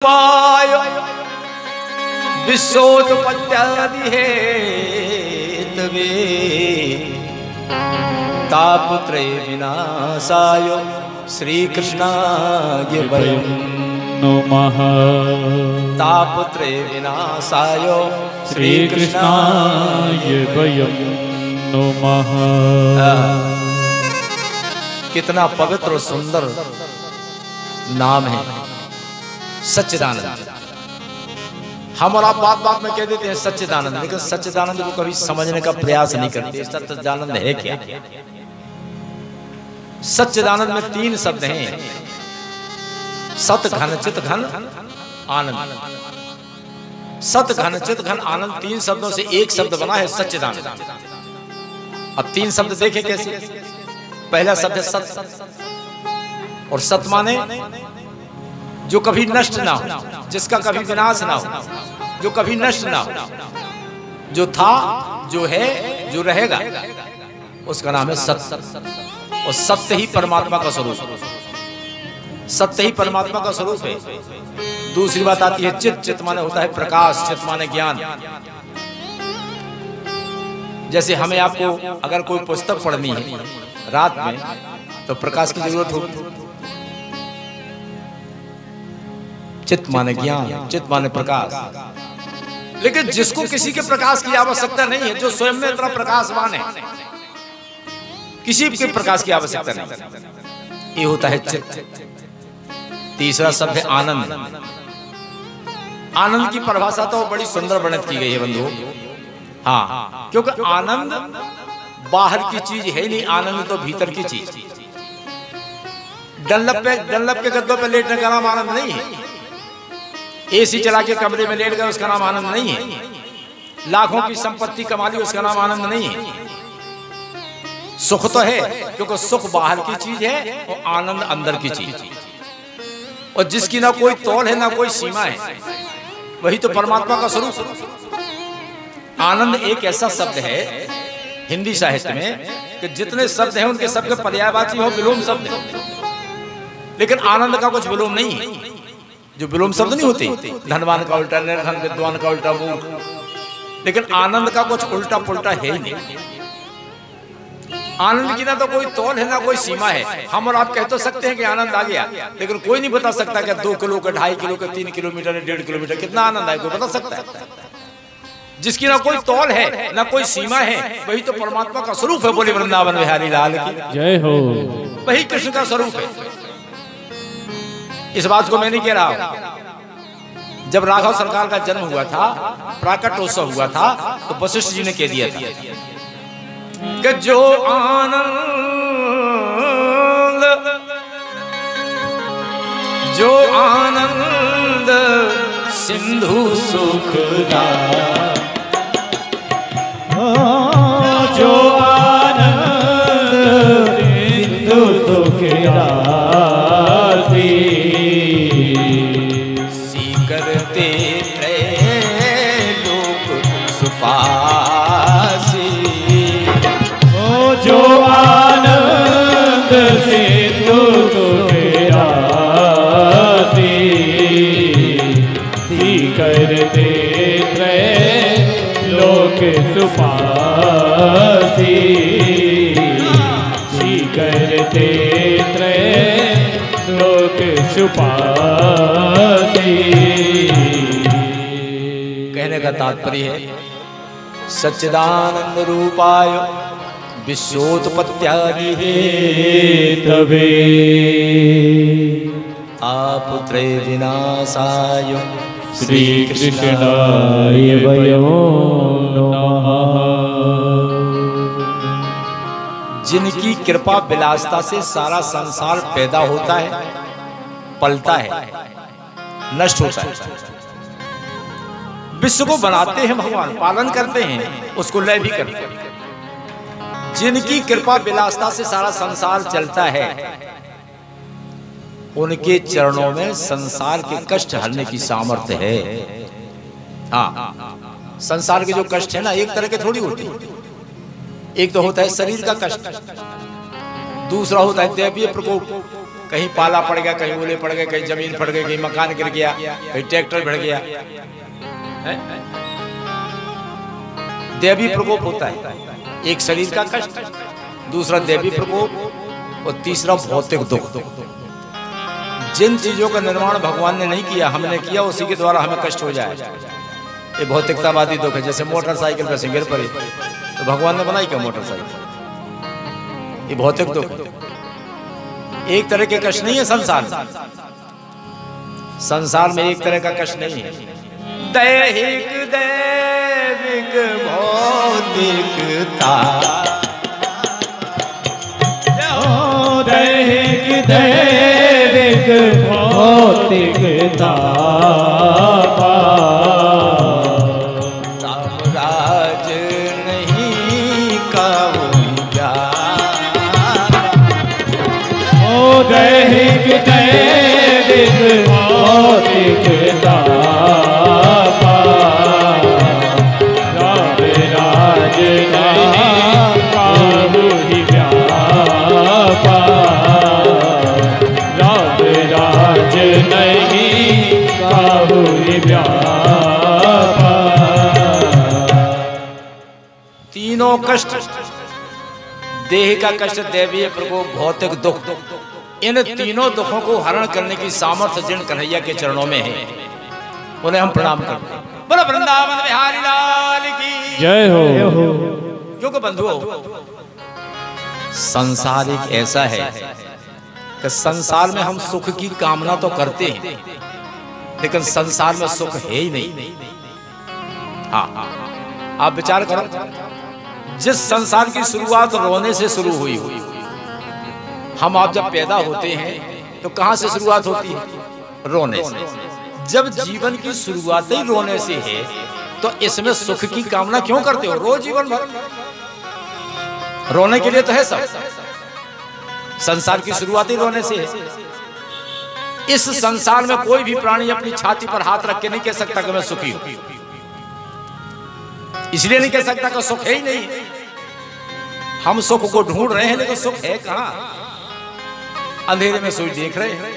पायो विश्वोत्पत्त्यादि हेतवे तापत्रय विनाशाय श्री कृष्णाय वयं नमः। तापत्रय विनाशाय श्री कृष्णाय वयं नमः। कितना पवित्र और सुंदर नाम है सच्चिदानंद। हम और आप बात बात में कह देते हैं सच्चिदानंद, लेकिन सच्चिदानंद को कभी समझने का प्रयास नहीं करते। सच्चिदानंद है क्या? सच्चिदानंद में तीन शब्द हैं, सत घन चित घन आनंद। सत घन चित घन आनंद, तीन शब्दों से एक शब्द बना है सच्चिदानंद। अब तीन शब्द देखें कैसे। पहला शब्द है सत, और सत माने जो कभी नष्ट ना हो, जिसका कभी विनाश ना हो, जो कभी नष्ट ना हो, जो था, जो है, जो रहेगा, उसका नाम है सत्य। और सत्य ही परमात्मा का स्वरूप है। सत्य ही परमात्मा का स्वरूप है। दूसरी बात आती है चित। चित माने होता है प्रकाश, चित माने ज्ञान। जैसे हमें आपको अगर कोई पुस्तक पढ़नी है रात में, तो प्रकाश की जरूरत होगी। चित माने ज्ञान, चित माने प्रकाश। लेकिन जिसको किसी के प्रकाश की आवश्यकता नहीं है, जो स्वयं में इतना प्रकाशवान है, किसी के प्रकाश की आवश्यकता नहीं, ये होता है चित। तीसरा शब्द है आनंद। आनंद की परिभाषा तो बड़ी सुंदर वर्णित की गई है बंधुओं। हाँ, क्योंकि आनंद बाहर की चीज है नहीं, आनंद तो भीतर की चीज। डनलप के गद्दों पे लेटने का नाम आनंद नहीं है। एसी चला के कमरे में लेट गए, उसका नाम आनंद नहीं है। लाखों की संपत्ति कमा ली, उसका नाम आनंद नहीं है। सुख तो है, क्योंकि सुख बाहर की चीज है और आनंद अंदर की चीज। और जिसकी ना कोई तौल है ना कोई सीमा है, वही तो परमात्मा का स्वरूप। आनंद एक ऐसा शब्द है हिंदी साहित्य में कि जितने शब्द हैं उनके सबके पर्यायवाची हो, विलोम शब्द है। लेकिन आनंद का कुछ विलोम नहीं है। जो विलोम शब्द नहीं होते, धनवान का उल्टा निर्धन, विद्वान का उल्टा मूर्ख, लेकिन आनंद का कुछ उल्टा पुल्टा है ही नहीं। आनंद की ना तो कोई तौल है ना कोई सीमा है। हम और आप कह तो सकते हैं कि आनंद आ गया, लेकिन कोई नहीं बता सकता कि 2 किलो का, 2.5 किलो का, 3 किलोमीटर, 1.5 किलोमीटर कितना आनंद है, कोई बता सकता है? जिसकी ना कोई तौल है ना कोई सीमा है, वही तो परमात्मा का स्वरूप है। बोले वृंदावन बिहारी लाल की जय हो। वही कृष्ण का स्वरूप है। इस बात को मैं नहीं कह रहा हूं। जब राघव सरकार का जन्म हुआ था, प्राकट्योत्सव हुआ था, तो वशिष्ठ जी ने कह दिया था कि जो आनंद सिंधु सुखदा, जो आनंद सिंधु सुखदा करते त्रैलोक सुपासी। जो आनंद सिंधु सुखदासी, करते त्रैलोक सुपासी, करते त्रैलोक सुपासी। कहने का तात्पर्य है सच्चिदानंद रूपाय विश्वोत्पत्त्यादि हेतवे तापत्रय विनाशाय श्री कृष्णाय वयं नमः। जिनकी कृपा विलासता से सारा संसार पैदा होता है, पलता है, नष्ट होता है। विश्व को बनाते हैं भगवान, पालन करते हैं, उसको लय भी करते हैं। जिनकी कृपा विलासता से सारा संसार चलता है, उनके चरणों में संसार के कष्ट हरने की सामर्थ्य है। हाँ, संसार के जो कष्ट है ना, एक तरह के थोड़ी होते हैं। एक तो होता है शरीर का कष्ट, दूसरा होता है दैवीय प्रकोप, कहीं पाला पड़ गया, कहीं ओले पड़ गए, कहीं जमीन फट गई, कहीं मकान गिर गया, कहीं ट्रैक्टर भिड़ गया। दैवी प्रकोप होता है, एक शरीर का कष्ट, दूसरा दैवी प्रकोप और तीसरा भौतिक दुख। जिन चीजों का निर्माण भगवान ने नहीं किया, हमने किया, उसी के द्वारा हमें कष्ट हो जाए, ये भौतिकतावादी दुख है। जैसे मोटरसाइकिल पर गिर पड़ी तो भगवान ने बनाई क्या मोटरसाइकिल? ये भौतिक दुख। एक तरह के कष्ट नहीं है संसार में, संसार में एक तरह का कष्ट नहीं है। दैहिक दैविक भौतिकता, दैहिक दैविक भौतिकता, राज नहीं काबू दैहिक दैविक भौतिकता, राम राज नहीं काबू व्यापा, राम राज नहीं काबू व्यापा। तीनों कष्ट, देह का कष्ट, दैवीय प्रकोप, भौतिक दुख, इन तीनों दुखों को हरण करने की सामर्थ्य जिन कन्हैया के चरणों में है, उन्हें हम प्रणाम करते हैं। बोलो वृंदावन बिहारी लाल की जय हो। क्योंकि बंधुओं, संसार एक ऐसा है कि संसार में हम सुख की कामना तो करते हैं, लेकिन संसार में सुख है ही नहीं। हाँ, आप विचार करो, जिस संसार की शुरुआत रोने से शुरू हुई, हम आप जब पैदा होते हैं तो कहां से शुरुआत होती है? रोने से। जब जीवन की शुरुआत ही रोने से है तो इसमें सुख की कामना क्यों करते हो? रोज जीवन भर रोने के लिए तो है सब। संसार की शुरुआत ही रोने से है। इस संसार में कोई भी प्राणी अपनी छाती पर हाथ रख के नहीं कह सकता कि मैं सुखी हूं। इसलिए नहीं कह सकता कि सुख है ही नहीं। हम सुख को ढूंढ रहे हैं, लेकिन सुख है कहां? अंधेरे में सोई देख रहे हैं,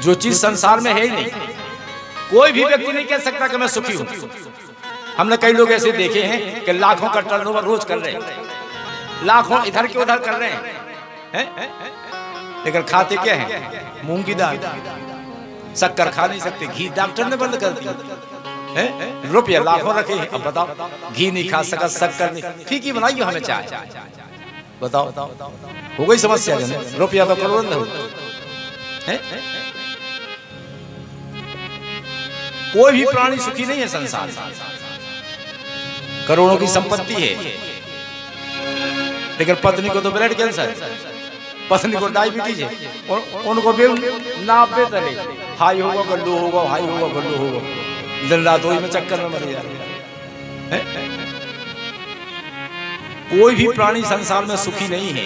जो चीज संसार में है ही नहीं। कोई भी व्यक्ति नहीं कह सकता कि मैं सुखी हूं। हमने कई लोग ऐसे देखे हैं कि लाखों का टर्नओवर रोज कर रहे हैं, लाखों इधर के उधर कर रहे हैं, लेकिन खाते क्या हैं? मूंग की दाल। शक्कर खा नहीं सकते, घी डॉक्टर ने बंद कर दिया। रुपया लाखों रखे हैं, अब बताओ घी नहीं खा सका, शक्कर नहीं, फीकी बनाई हमें चाय। बताओ हो गई समस्या? रुपया तो करोड़ नहीं। कोई भी प्राणी सुखी नहीं है संसार में। करोड़ों की संपत्ति है, लेकिन पत्नी को तो ब्लड कैंसर, पत्नी को डायबिटीज है, उनको भी नापे तले हाई होगा का लो होगा, हाई होगा का लो होगा, दिन रात वही में चक्कर में मर जा रहे हैं। कोई भी प्राणी संसार में सुखी नहीं है।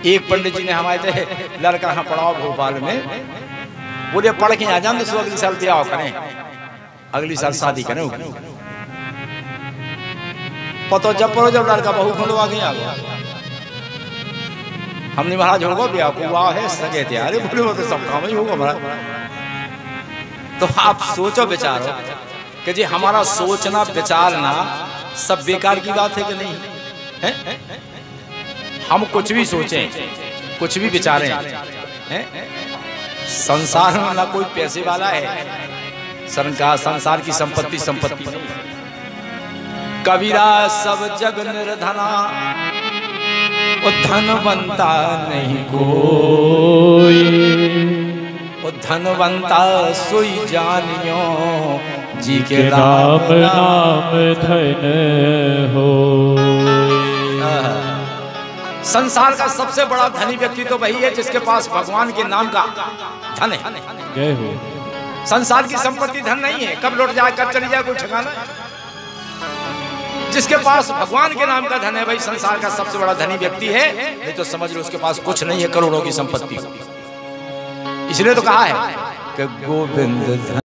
एक पंडित जी ने हमारे थे लड़का यहाँ पढ़ाओ भोपाल में, बोले पढ़ के आ जान तो अगले साल ब्याह करें, अगली साल शादी करें। पतो जब पढ़ो जब लड़का बहू खुलवा के आ गया, हमने महाराज होगा ब्याह को वाह है सगे थे यार, बोले वो तो सब काम ही होगा महाराज। तो आप सोचो विचारो कि जी हमारा सोचना विचारना सब बेकार की बात है कि नहीं है? हम कुछ भी सोचें, कुछ भी विचारें, संसार में ना कोई पैसे वाला है, संसार की संपत्ति नहीं। कबीरा सब जग निर्धना, वो धनवंता नहीं कोई, वो धनवंता सोई जानियो, जी के राम नाम धन हो। संसार का सबसे बड़ा धनी व्यक्ति तो वही है जिसके पास भगवान के नाम का धन है। जय हो। संसार की संपत्ति धन नहीं है, कब लौट जाए कब चली जाए कोई ठिकाना। जिसके पास भगवान के नाम का धन है भाई संसार का सबसे बड़ा धनी व्यक्ति है। नहीं तो समझ लो उसके पास कुछ नहीं है, करोड़ों की संपत्ति। इसलिए तो कहा है कि गोविंद